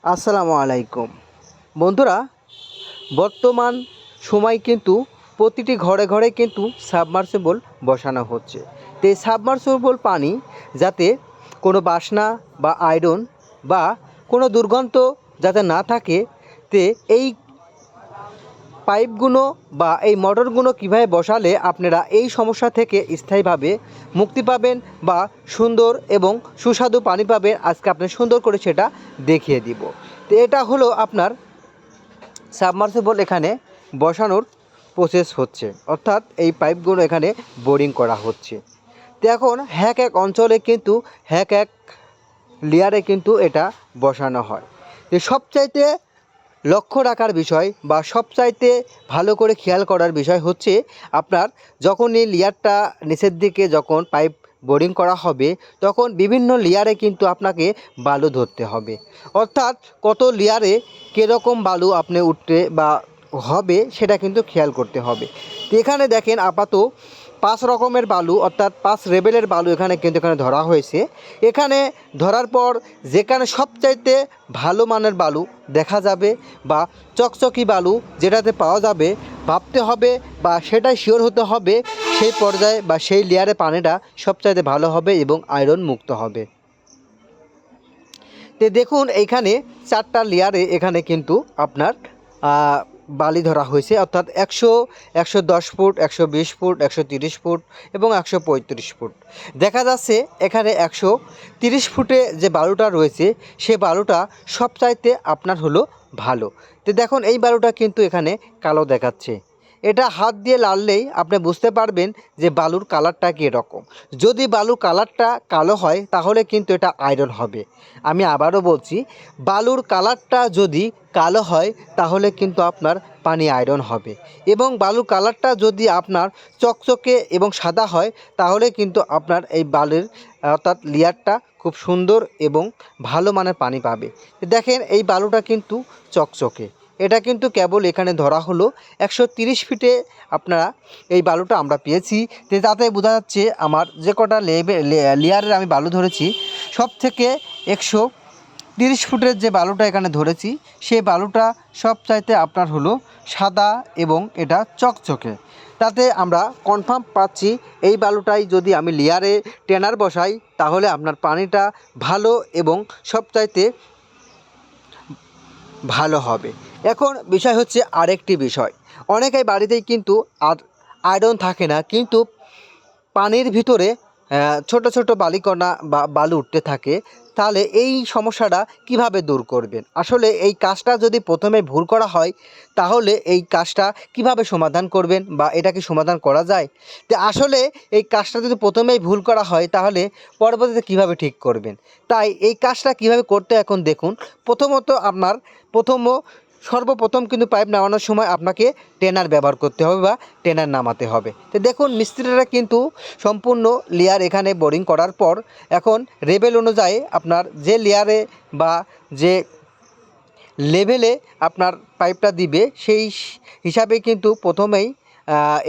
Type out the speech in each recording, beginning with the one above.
আসসালামু আলাইকুম বন্ধুরা। বর্তমান সময় কিন্তু প্রতিটি ঘরে ঘরে কিন্তু সাবমার্সিবল বসানো হচ্ছে। তো এই সাবমার্সিবল পানি যাতে কোনো বাসনা বা আয়রন বা কোনো দুর্গন্ধ যাতে না থাকে, তে এই পাইপগুলো বা এই মোটরগুলো কীভাবে বসালে আপনারা এই সমস্যা থেকে স্থায়ীভাবে মুক্তি পাবেন বা সুন্দর এবং সুস্বাদু পানি পাবেন, আজকে আপনি সুন্দর করে সেটা দেখিয়ে দিব। তো এটা হলো আপনার সাবমার্সিবল এখানে বসানোর প্রসেস হচ্ছে, অর্থাৎ এই পাইপগুলো এখানে বোরিং করা হচ্ছে। তো এখন এক অঞ্চলে কিন্তু এক লেয়ারে কিন্তু এটা বসানো হয়। তো সবচাইতে লক্ষ্য রাখার বিষয় বা সবচাইতে ভালো করে খেয়াল করার বিষয় হচ্ছে আপনার যখন এই লেয়ারটা নিচের দিকে যখন পাইপ বোরিং করা হবে, তখন বিভিন্ন লেয়ারে কিন্তু আপনাকে বালু ধরতে হবে। অর্থাৎ কত লেয়ারে কীরকম বালু আপনি উঠতে বা হবে সেটা কিন্তু খেয়াল করতে হবে। তো এখানে দেখেন আপাতত 5 রকমের বালু অর্থাৎ 5 লেভেলের বালু এখানে কিন্তু ধরা হয়েছে। এখানে ধরার পর যেখানে সবচাইতে ভালো মানের বালু দেখা যাবে বা চকচকি বালু যেটাতে পাওয়া যাবে, ভাবতে হবে বা সেটাই শিওর হতে হবে সেই পর্যায়ে বা সেই লেয়ারে পানিটা সবচাইতে ভালো হবে এবং আয়রন মুক্ত হবে। তো দেখুন এইখানে 4টা লেয়ারে এখানে কিন্তু আপনার বালি ধরা হয়েছে, অর্থাৎ 100, 110 ফুট, 120 ফুট, 130 ফুট এবং 135 ফুট। দেখা যাচ্ছে এখানে 130 ফুটে যে বালুটা রয়েছে সে বালুটা সবচাইতে আপনার হলো ভালো। তো দেখুন এই বালুটা কিন্তু এখানে কালো দেখাচ্ছে। এটা হাত দিয়ে লাড়লেই আপনি বুঝতে পারবেন যে বালুর কালারটা কীরকম। যদি বালুর কালারটা কালো হয় তাহলে কিন্তু এটা আয়রন হবে। আমি আবারও বলছি, বালুর কালারটা যদি কালো হয় তাহলে কিন্তু আপনার পানি আয়রন হবে, এবং বালুর কালারটা যদি আপনার চকচকে এবং সাদা হয় তাহলে কিন্তু আপনার এই বালুর অর্থাৎ লেয়ারটা খুব সুন্দর এবং ভালো মানের পানি পাবে। দেখেন এই বালুটা কিন্তু চকচকে, এটা কিন্তু কেবল এখানে ধরা হলো 130 ফিটে আপনারা এই বালুটা আমরা পেয়েছি। তাতে বোঝা যাচ্ছে আমার যে কটা লেয়ারের আমি বালু ধরেছি সব থেকে 130 ফুটের যে বালুটা এখানে ধরেছি সেই বালুটা সবচাইতে আপনার হলো সাদা এবং এটা চকচকে। তাতে আমরা কনফার্ম পাচ্ছি এই বালুটাই যদি আমি লেয়ারে টেনার বসাই তাহলে আপনার পানিটা ভালো এবং সবচাইতে ভালো হবে। এখন বিষয় হচ্ছে আরেকটি বিষয়, অনেকেই বাড়িতেই কিন্তু আয়রন থাকে না, কিন্তু পানির ভিতরে ছোট ছোট বালিকণা বা বালু উঠতে থাকে। তাহলে এই সমস্যাটা কিভাবে দূর করবেন? আসলে এই কাজটা যদি প্রথমে ভুল করা হয় তাহলে এই কাজটা কিভাবে সমাধান করবেন বা এটা কি সমাধান করা যায়? তো আসলে এই কাজটা যদি প্রথমেই ভুল করা হয় তাহলে পরবর্তীতে কিভাবে ঠিক করবেন? তাই এই কাজটা কিভাবে করতে এখন দেখুন। প্রথমত আপনার সর্বপ্রথম কিন্তু পাইপ নামানোর সময় আপনাকে টেনার ব্যবহার করতে হবে বা টেনার নামাতে হবে। তো দেখুন মিস্ত্রিরা কিন্তু সম্পূর্ণ লেয়ার এখানে বোরিং করার পর এখন লেভেল অনুযায়ী আপনার যে লেয়ারে বা যে লেভেলে আপনার পাইপটা দিবে সেই হিসাবে কিন্তু প্রথমেই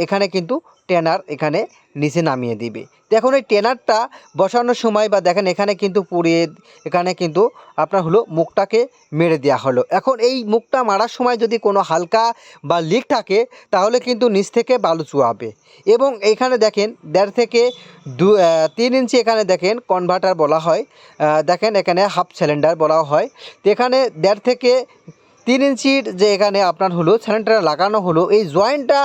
এখানে কিন্তু টেনার এখানে নিচে নামিয়ে দিবে। তো এখন এই টেনারটা বসানোর সময় বা দেখেন এখানে কিন্তু পুড়িয়ে এখানে কিন্তু আপনার হলো মুখটাকে মেরে দেওয়া হলো। এখন এই মুখটা মারার সময় যদি কোনো হালকা বা লিক থাকে তাহলে কিন্তু নিচ থেকে বালু চুয়াবে, এবং এইখানে দেখেন 1.5 থেকে 3 ইঞ্চি এখানে দেখেন কনভার্টার বলা হয়, দেখেন এখানে হাফ সিলিন্ডার বলা হয়। তো এখানে 1.5 থেকে 3 ইঞ্চির যে এখানে আপনার হলো সিলিন্ডার লাগানো হলো, এই জয়েন্টটা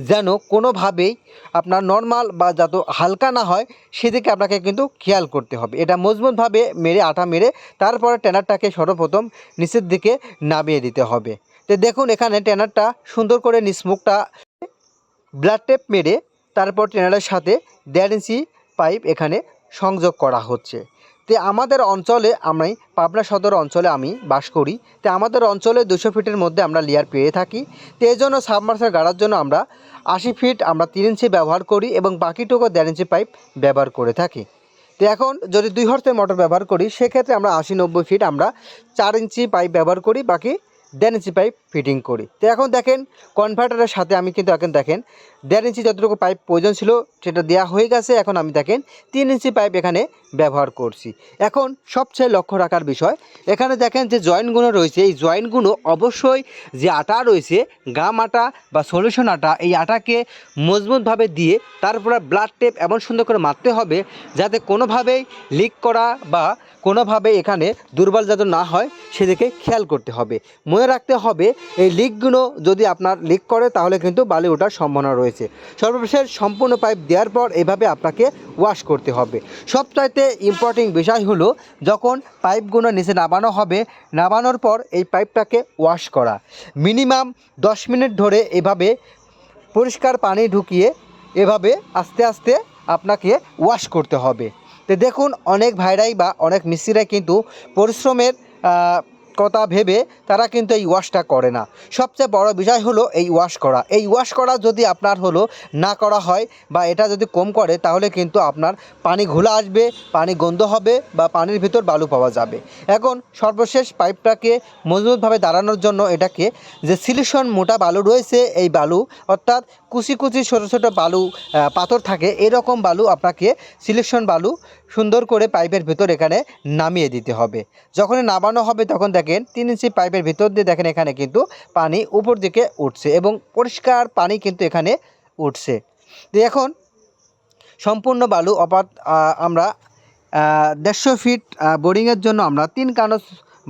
যেন কোনোভাবেই আপনার নর্মাল বা যত হালকা না হয় সেদিকে আপনাকে কিন্তু খেয়াল করতে হবে। এটা মজবুতভাবে মেরে আঠা মেরে তারপরে টেনারটাকে সর্বপ্রথম নিচের দিকে নামিয়ে দিতে হবে। তো দেখুন এখানে টেনারটা সুন্দর করে নিচ মুখটা ব্লাড টেপ মেরে তারপর টেনারের সাথে 1.5 ইঞ্চি পাইপ এখানে সংযোগ করা হচ্ছে। তো আমাদের অঞ্চলে, আমি পাবনা সদর অঞ্চলে আমি বাস করি। তো আমাদের অঞ্চলে 200 ফিটের মধ্যে আমরা লেয়ার পেয়ে থাকি। তো এই জন্য সাবমার্সাল গাড়ার জন্য আমরা 80 ফিট আমরা 3 ইঞ্চি ব্যবহার করি এবং বাকিটুকু 1.5 ইঞ্চি পাইপ ব্যবহার করে থাকি। তো এখন যদি 2 হর্সের মোটর ব্যবহার করি সেক্ষেত্রে আমরা 80-90 ফিট আমরা 4 ইঞ্চি পাইপ ব্যবহার করি, বাকি 1.5 ইঞ্চি পাইপ ফিটিং করি। তো এখন দেখেন কনভার্টারের সাথে আমি কিন্তু এখন দেখেন 1.5 ইঞ্চি যতটুকু পাইপ প্রয়োজন ছিল সেটা দেওয়া হয়ে গেছে। এখন আমি দেখেন 3 ইঞ্চি পাইপ এখানে ব্যবহার করছি। এখন সবচেয়ে লক্ষ্য রাখার বিষয়, এখানে দেখেন যে জয়েন্টগুলো রয়েছে, এই জয়েন্টগুলো অবশ্যই যে আটা রয়েছে, গাম আটা বা সলিউশন আটা, এই আটাকে মজবুতভাবে দিয়ে তারপরে ব্লাড টেপ এমন সুন্দর করে মারতে হবে যাতে কোনোভাবেই লিক করা বা কোনোভাবে এখানে দুর্বল যাতে না হয় সেদিকে খেয়াল করতে হবে। মনে রাখতে হবে এই লিকগুলো যদি আপনার লিক করে তাহলে কিন্তু বালি ওঠার সম্ভাবনা রয়েছে। সর্বশেষ সম্পূর্ণ পাইপ দেওয়ার পর এভাবে আপনাকে ওয়াশ করতে হবে। সবচাইতে ইম্পর্টেন্ট বিষয় হলো যখন পাইপগুলো নিচে নামানো হবে, নামানোর পর এই পাইপটাকে ওয়াশ করা। মিনিমাম 10 মিনিট ধরে এভাবে পরিষ্কার পানি ঢুকিয়ে এভাবে আস্তে আস্তে আপনাকে ওয়াশ করতে হবে। তো দেখুন অনেক ভাইরাই বা অনেক মিস্ত্রিরাই কিন্তু পরিশ্রমের কথা ভেবে তারা কিন্তু এই ওয়াশটা করে না। সবচেয়ে বড় বিষয় হলো এই ওয়াশ করা। এই ওয়াশ করা যদি আপনার হলো না করা হয় বা এটা যদি কম করে তাহলে কিন্তু আপনার পানি ঘোলা আসবে, পানি গন্ধ হবে বা পানির ভিতর বালু পাওয়া যাবে। এখন সর্বশেষ পাইপটাকে মজবুতভাবে দাঁড়ানোর জন্য এটাকে যে সিলিকন মোটা বালু রয়েছে, এই বালু অর্থাৎ কুচি কুচি ছোটো ছোটো বালু পাথর থাকে, এরকম বালু আপনাকে সিলিকন বালু সুন্দর করে পাইপের ভিতর এখানে নামিয়ে দিতে হবে। যখনই নামানো হবে তখন দেখেন 3 ইঞ্চি পাইপের ভিতর দিয়ে দেখেন এখানে কিন্তু পানি উপর দিকে উঠছে এবং পরিষ্কার পানি কিন্তু এখানে উঠছে। তো এখন সম্পূর্ণ বালু আমরা 150 ফিট বোরিংয়ের জন্য আমরা 3 কানস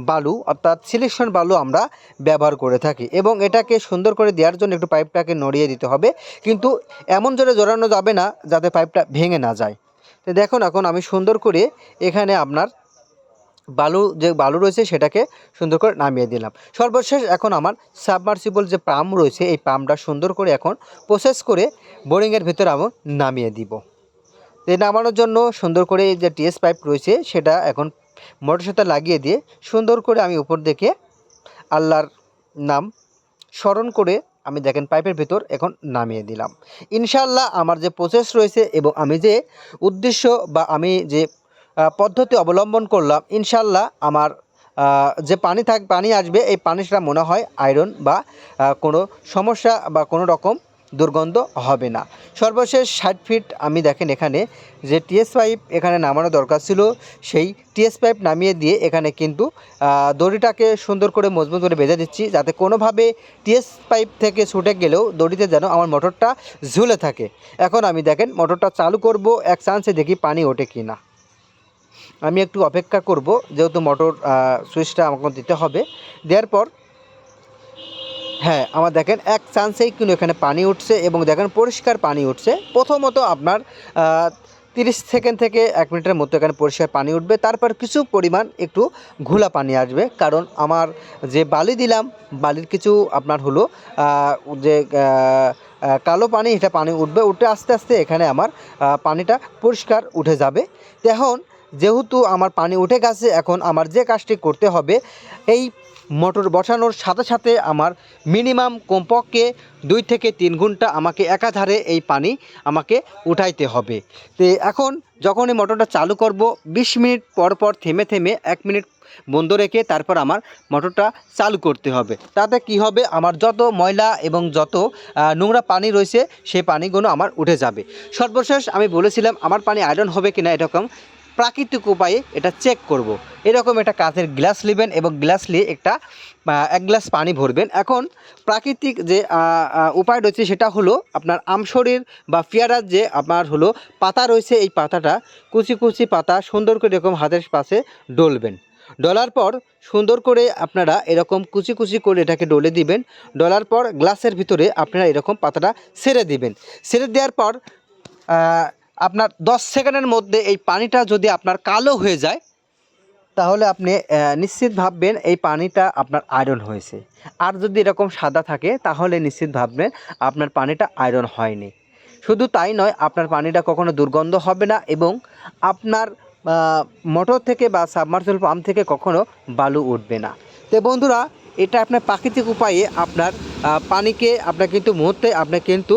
বালু অর্থাৎ সিলিকন বালু আমরা ব্যবহার করে থাকি এবং এটাকে সুন্দর করে দেওয়ার জন্য একটু পাইপটাকে নড়িয়ে দিতে হবে, কিন্তু এমন জোরে জড়ানো যাবে না যাতে পাইপটা ভেঙে না যায়। তো দেখুন এখন আমি সুন্দর করে এখানে আপনার বালু রয়েছে সেটাকে সুন্দর করে নামিয়ে দিলাম। সর্বশেষ এখন আমার সাবমার্সিবল যে পাম্প রয়েছে এই পাম্পটা সুন্দর করে এখন প্রসেস করে বোরিংয়ের ভিতরে আমি নামিয়ে দিব। এই নামানোর জন্য সুন্দর করে যে টিএস পাইপ রয়েছে সেটা এখন মোটরের সাথে লাগিয়ে দিয়ে সুন্দর করে আমি উপর দিকে আল্লাহর নাম স্মরণ করে আমি দেখেন পাইপের ভিতর এখন নামিয়ে দিলাম। ইনশাআল্লাহ আমার যে প্রসেস রয়েছে এবং আমি যে উদ্দেশ্য বা আমি যে পদ্ধতি অবলম্বন করলাম, ইনশাআল্লাহ আমার যে পানি আসবে এই পানিটা মনে হয় আয়রন বা কোনো সমস্যা বা কোনো রকম দুর্গন্ধ হবে না। সর্বশেষ 60 ফিট আমি দেখেন এখানে যে টিএস পাইপ এখানে নামানো দরকার ছিল সেই টিএস পাইপ নামিয়ে দিয়ে এখানে কিন্তু দড়িটাকে সুন্দর করে মজবুত করে বেঁধে দিচ্ছি যাতে কোনোভাবে টিএস পাইপ থেকে ছুটে গেলেও দড়িতে যেন আমার মোটরটা ঝুলে থাকে। এখন আমি দেখেন মোটরটা চালু করব, এক চান্সে দেখি পানি ওঠে কি না। আমি একটু অপেক্ষা করব যেহেতু মোটর সুইচটা আমাকে দিতে হবে। দেওয়ার পর হ্যাঁ আমার দেখেন এক চান্সেই কিন্তু এখানে পানি উঠছে এবং দেখেন পরিষ্কার পানি উঠছে। প্রথমত আপনার 30 সেকেন্ড থেকে 1 মিনিটের মতো এখানে পরিষ্কার পানি উঠবে, তারপর কিছু পরিমাণ একটু ঘোলা পানি আসবে, কারণ আমার যে বালি দিলাম বালির কিছু আপনার হলো যে কালো পানি, এটা পানি উঠবে, উঠে আস্তে আস্তে এখানে আমার পানিটা পরিষ্কার উঠে যাবে। এখন যেহেতু আমার পানি উঠে গেছে এখন আমার যে কাজটি করতে হবে এই মোটর বসানোর সাথে সাথে আমার মিনিমাম কমপক্ষে 2 থেকে 3 ঘন্টা আমাকে একাধারে এই পানি আমাকে উঠাইতে হবে। তো এখন যখনই মোটরটা চালু করব 20 মিনিট পর পর থেমে থেমে 1 মিনিট বন্ধ রেখে তারপর আমার মোটরটা চালু করতে হবে। তাতে কি হবে, আমার যত ময়লা এবং যত নোংরা পানি রয়েছে সেই পানিগুলো আমার উঠে যাবে। সর্বশেষ আমি বলেছিলাম আমার পানি আয়রন হবে কিনা এরকম প্রাকৃতিক উপায়ে এটা চেক করব। এরকম একটা কাঁচের গ্লাস নেবেন এবং গ্লাস নিয়ে এক গ্লাস পানি ভরবেন। এখন প্রাকৃতিক যে উপায় রয়েছে সেটা হলো আপনার আমশরীর বা পেয়ারার যে আপনার হলো পাতা রয়েছে, এই পাতাটা কুচি কুচি পাতা সুন্দর করে এরকম হাতের পাশে ডলবেন। ডলার পর সুন্দর করে আপনারা এরকম কুচি কুচি করে এটাকে ডলে দিবেন। ডলার পর গ্লাসের ভিতরে আপনারা এরকম পাতাটা ছেড়ে দিবেন। ছেড়ে দেওয়ার পর আপনার 10 সেকেন্ডের মধ্যে এই পানিটা যদি আপনার কালো হয়ে যায় তাহলে আপনি নিশ্চিত ভাববেন এই পানিটা আপনার আয়রন হয়েছে। আর যদি এরকম সাদা থাকে তাহলে নিশ্চিত ভাববেন আপনার পানিটা আয়রন হয়নি। শুধু তাই নয়, আপনার পানিটা কখনো দুর্গন্ধ হবে না এবং আপনার মোটর থেকে বা সাবমার্সিবল পাম্প থেকে কখনো বালু উঠবে না। তো বন্ধুরা, এটা আপনার প্রাকৃতিক উপায়ে আপনার পানিকে আপনার কিন্তু মুহূর্তে আপনি কিন্তু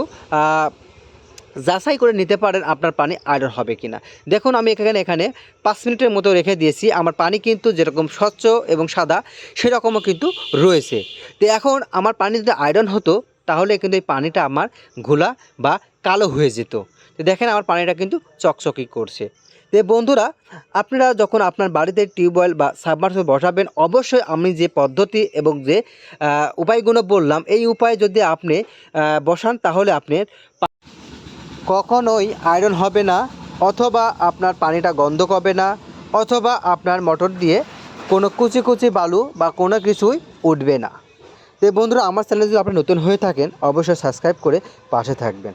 যাচাই করে নিতে পারেন আপনার পানি আয়রন হবে কিনা। দেখুন আমি এখানে 5 মিনিটের মতো রেখে দিয়েছি, আমার পানি কিন্তু যেরকম স্বচ্ছ এবং সাদা সেরকমও কিন্তু রয়েছে। তো এখন আমার পানি যদি আয়রন হতো তাহলে কিন্তু এই পানিটা আমার ঘোলা বা কালো হয়ে যেত। তো দেখেন আমার পানিটা কিন্তু চকচকি করছে। তো বন্ধুরা, আপনারা যখন আপনার বাড়িতে টিউবওয়েল বা সাবমার্সিবল বসাবেন, অবশ্যই আমি যে পদ্ধতি এবং যে উপায়গুলো বললাম, এই উপায় যদি আপনি বসান তাহলে আপনি কখনোই আয়রন হবে না, অথবা আপনার পানিটা গন্ধ হবে না, অথবা আপনার মোটর দিয়ে কোনো কুচি কুচি বালু বা কোনো কিছুই উঠবে না। তো বন্ধুরা, আমার চ্যানেল যদি আপনি নতুন হয়ে থাকেন অবশ্যই সাবস্ক্রাইব করে পাশে থাকবেন।